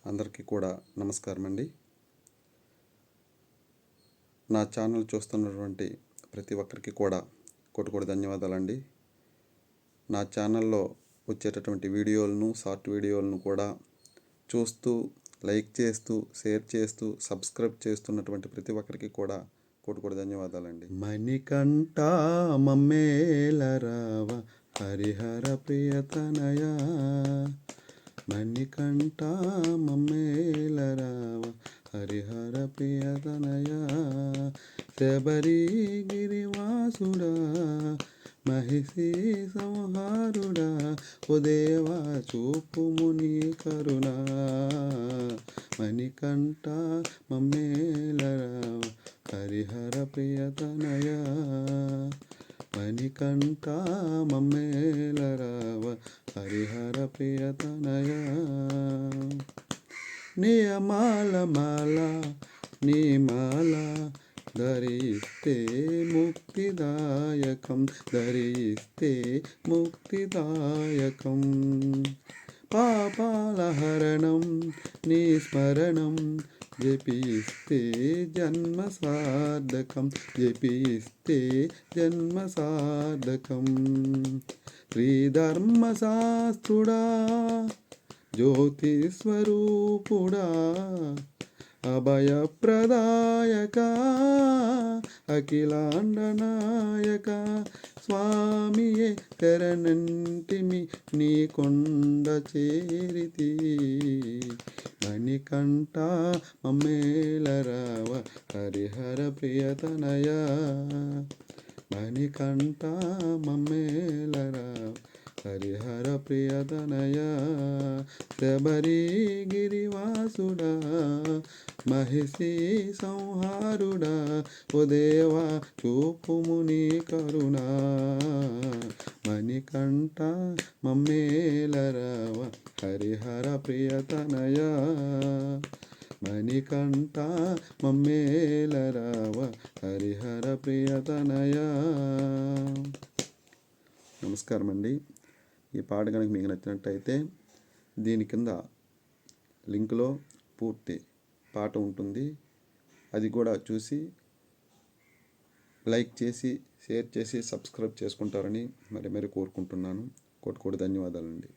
అందరికీ కూడా నమస్కారం అండి. నా ఛానల్ చూస్తున్నటువంటి ప్రతి ఒక్కరికి కూడా కోటి ధన్యవాదాలండి. నా ఛానల్లో వచ్చేటటువంటి వీడియోలను, షార్ట్ వీడియోలను కూడా చూస్తూ, లైక్ చేస్తూ, షేర్ చేస్తూ, సబ్స్క్రైబ్ చేస్తున్నటువంటి ప్రతి ఒక్కరికి కూడా కోటి ధన్యవాదాలండి. మణికంఠ మమ్మేలరావ హరిహర ప్రియతనయ, మణికంఠ మమ్మేలరావ హరిహర ప్రియతనయ, శబరిగిరివాసుడా మహిషి సంహారుడా, ఓ దేవా చూపుము నీ కరుణ, మణికంఠ మమ్మేలరావ హరిహర ప్రియతనయ, మణికంఠ మమ్మేలరావ హరిహర ప్రియతనయ. నియమాల మాల నీ మాల ధరిస్తే ముక్తిదాయకం, ధరిస్తే ముక్తిదాయకం, పాపాల హరణం నీ స్మరణం జపిస్తే జన్మ సార్థకం, జపిస్తే జన్మ సార్థకం. శ్రీధర్మశాస్త్రుడా జ్యోతి స్వరూపుడా, అభయప్రదాయక అఖిలాండ నాయక, స్వామియే తెరనంటిమి నీ కొండ చేరితి, మణికంఠ మమ్మేలరావ హరిహర ప్రియతనయ, మణికంఠ మమ్మేలరావ హరిహర ప్రియతనయ, శబరిగిరివాసుడా మహిషి సంహారుడా, ఓ దేవా చూపుము నీ కరుణ, మణికంఠ మమ్మేలరావ హరిహర ప్రియతనయ, మణికంఠ మమ్మేలరావ హరిహర ప్రియతనయ. నమస్కారం అండి. ఈ పాట కనుక మీకు నచ్చినట్టయితే దీని కింద లింక్లో పూర్తి పాట ఉంటుంది, అది కూడా చూసి లైక్ చేసి, షేర్ చేసి, సబ్స్క్రైబ్ చేసుకుంటారని మరి కోరుకుంటున్నాను. కోటి ధన్యవాదాలండి.